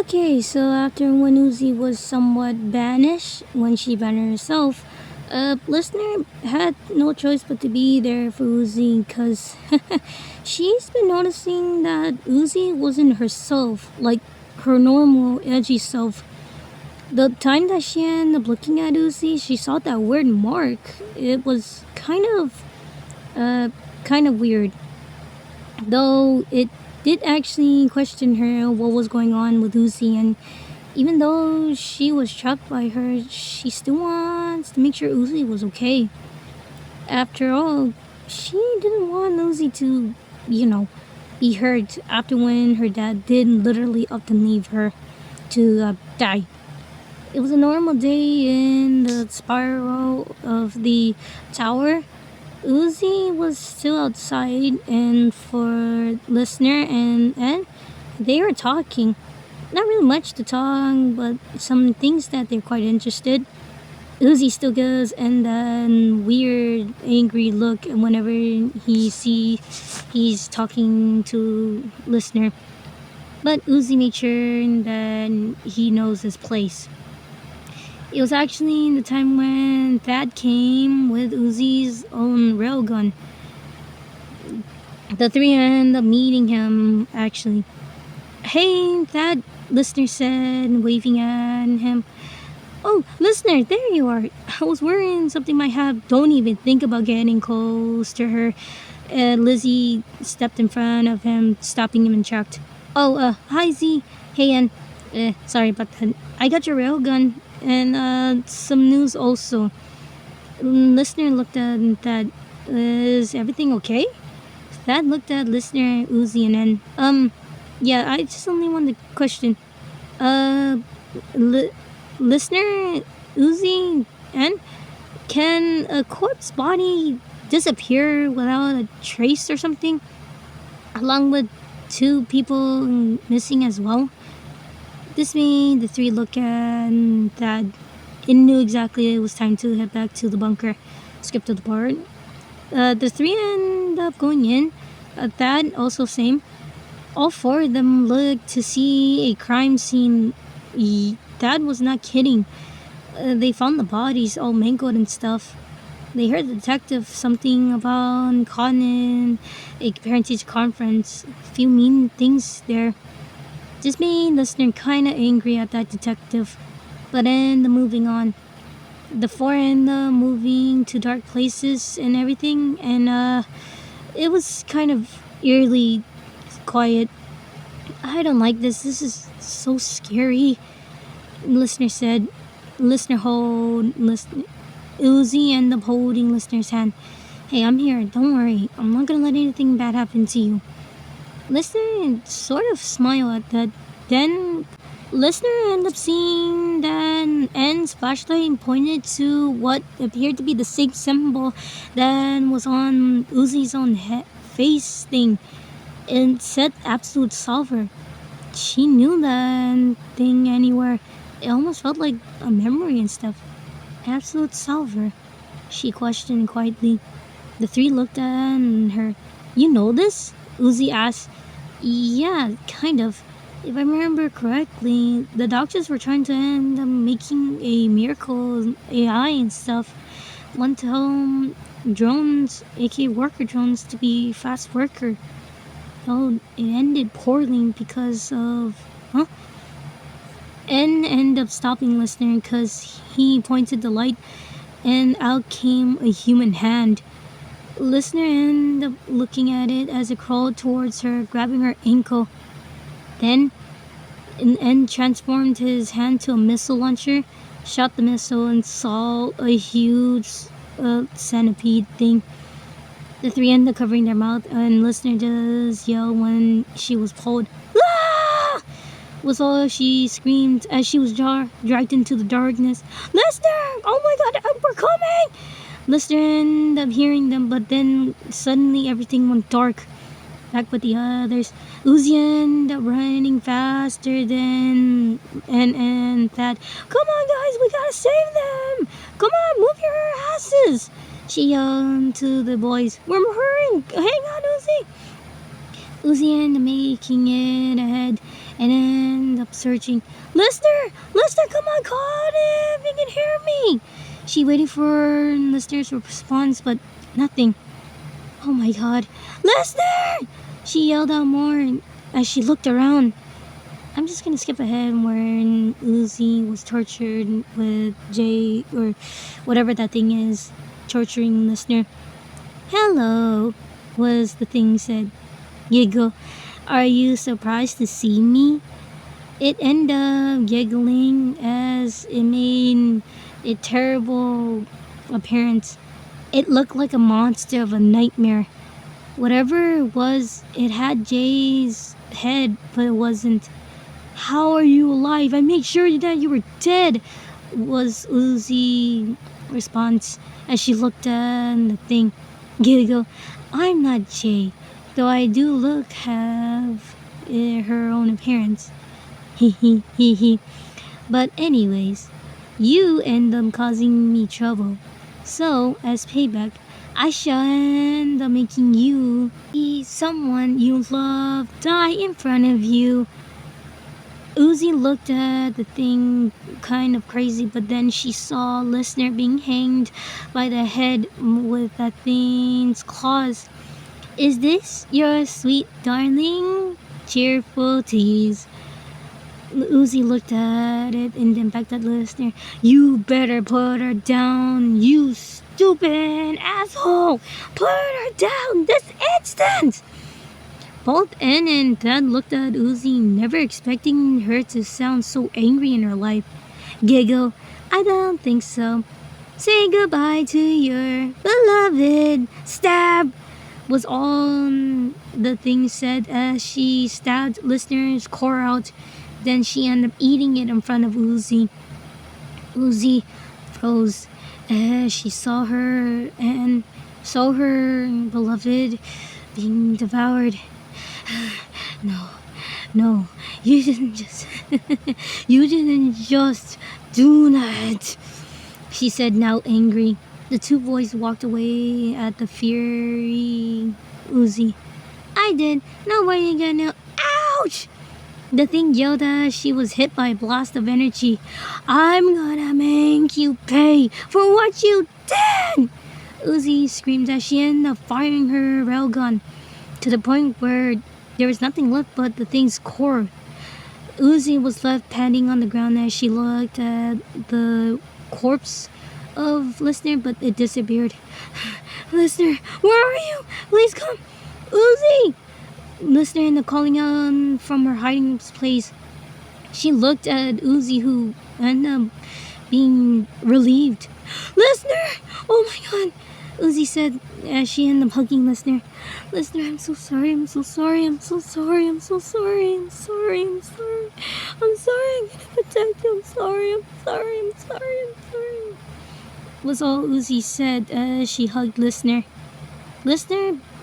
Okay, so after when Uzi was somewhat banished, when she banned herself, listener had no choice but to be there for Uzi because she's been noticing that Uzi wasn't herself, like her normal edgy self. The time that she ended up looking at Uzi, she saw that weird mark. It was uh, kind of weird, though it did actually question her what was going on with Uzi, and even though she was trapped by her, she still wants to make sure Uzi was okay. After all, she didn't want Uzi to, you know, be hurt after when her dad did literally up and leave her to die. It was a normal day in the spiral of the tower. Uzi was still outside, and for listener and they were talking. Not really much to talk, but some things that they're quite interested. Uzi still goes and then weird, angry look whenever he's talking to listener. But Uzi made sure that he knows his place. It was actually the time when Thad came with Uzi's own railgun. The three ended up meeting him actually. Hey, Thad, listener said, waving at him. Oh, listener, there you are. I was worrying something might have. Don't even think about getting close to her. Lizzie stepped in front of him, stopping him and checked. Oh, hi Z. Hey, and sorry about that. I got your railgun and some news also. Listener looked at that. Is everything okay? Thad looked at listener Uzi and then yeah. I just only want to question. Uh, li- Listener Uzi and can a corpse body disappear without a trace or something? Along with two people missing as well? This made the three look at that and knew exactly it was time to head back to the bunker. Skip to the part. The three end up going in. That also same. All four of them looked to see a crime scene. Dad was not kidding. They found the bodies all mangled and stuff. They heard the detective something about caught in a parent-teacher conference. A few mean things there. Just made listener kinda angry at that detective. But then the moving on. The four end moving to dark places and everything, and it was kind of eerily quiet. I don't like this. This is so scary. Listener said. Listener hold listener. Uzi ended up holding listener's hand. Hey, I'm here. Don't worry. I'm not gonna let anything bad happen to you. Listener sort of smiled at that. Then listener ended up seeing that N's flashlight and pointed to what appeared to be the same symbol that was on Uzi's own face thing. It said absolute solver. She knew that thing anywhere. It almost felt like a memory and stuff. Absolute solver, she questioned quietly. The three looked at her. You know this? Uzi asked. Yeah, kind of. If I remember correctly, the doctors were trying to end up making a miracle AI and stuff. Want to tell drones, aka worker drones, to be fast worker. Oh, it ended poorly because of... Huh? N ended up stopping listener because he pointed the light and out came a human hand. Listener ended up looking at it as it crawled towards her, grabbing her ankle. Then, N transformed his hand to a missile launcher, shot the missile, and saw a huge centipede thing. The three ended up covering their mouth, and listener just yelled when she was pulled. Ah! Was all she screamed as she was dragged into the darkness. Listener! Oh my god, we're coming! Listener ended up hearing them, but then suddenly everything went dark. Back with the others, Uzi ended up running faster than and that. Come on, guys, we gotta save them! Come on, move your asses! She yelled to the boys. We're hurrying! Hang on, Uzi! Uzi ended up making it ahead, and ended up searching. Listener! Listener, come on, call him! You can hear me! She waited for Listener's response, but nothing. Oh my god. Listener! She yelled out more as she looked around. I'm just gonna skip ahead when Uzi was tortured with Jay, or whatever that thing is, torturing Listener. Hello, was the thing said. Giggle. Are you surprised to see me? It ended up giggling as it made a terrible appearance. It looked like a monster of a nightmare. Whatever it was, it had Jay's head, but it wasn't. How are you alive? I made sure that you were dead, was Uzi's response as she looked at the thing. Giggle. I'm not Jay, though I do look have her own appearance. Hee. But anyways, you end up causing me trouble. So, as payback, I shall end up making you see someone you love die in front of you. Uzi looked at the thing kind of crazy, but then she saw Listener being hanged by the head with that thing's claws. Is this your sweet darling? Cheerful tease. Uzi looked at it and then back at Listener. You better put her down, you stupid asshole! Put her down this instant! Both Anne and Dad looked at Uzi, never expecting her to sound so angry in her life. Giggle. I don't think so. Say goodbye to your beloved. Stab! Was all the thing said as she stabbed Listener's core out. Then she ended up eating it in front of Uzi. Uzi froze as she saw her beloved being devoured. No, you didn't just do that, she said, now angry. The two boys walked away at the fury Uzi. I did. Now where are you gonna? Ouch! The thing yelled as she was hit by a blast of energy. I'm gonna make you pay for what you did! Uzi screamed as she ended up firing her railgun to the point where there was nothing left but the thing's core. Uzi was left panting on the ground as she looked at the corpse of Listener, but it disappeared. Listener, where are you? Please come! Uzi! Listener ended up calling out from her hiding place. She looked at Uzi, who ended up being relieved. Listener! Oh my god! Uzi said as she ended up hugging Listener. Listener, I'm so sorry. I'm sorry. I'm sorry. I'm gonna protect you. I'm sorry. Was all Uzi said as she hugged Listener.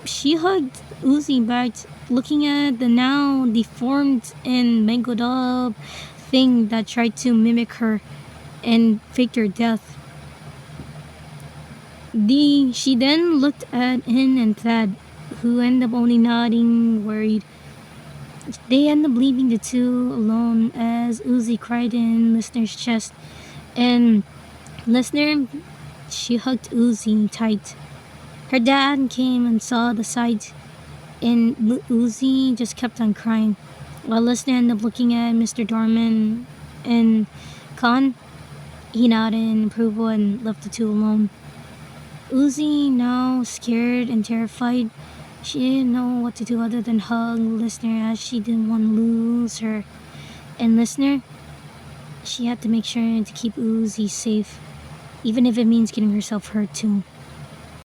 She hugged Uzi back, looking at the now deformed and mangled up thing that tried to mimic her and faked her death. She then looked at In and Thad, who ended up only nodding, worried. They ended up leaving the two alone as Uzi cried in Listener's chest. And Listener, she hugged Uzi tight. Her dad came and saw the sight, and Uzi just kept on crying, while Listener ended up looking at Mr. Dorman and Khan. He nodded in approval and left the two alone. Uzi, now scared and terrified, she didn't know what to do other than hug Listener as she didn't want to lose her. And Listener, she had to make sure to keep Uzi safe, even if it means getting herself hurt too.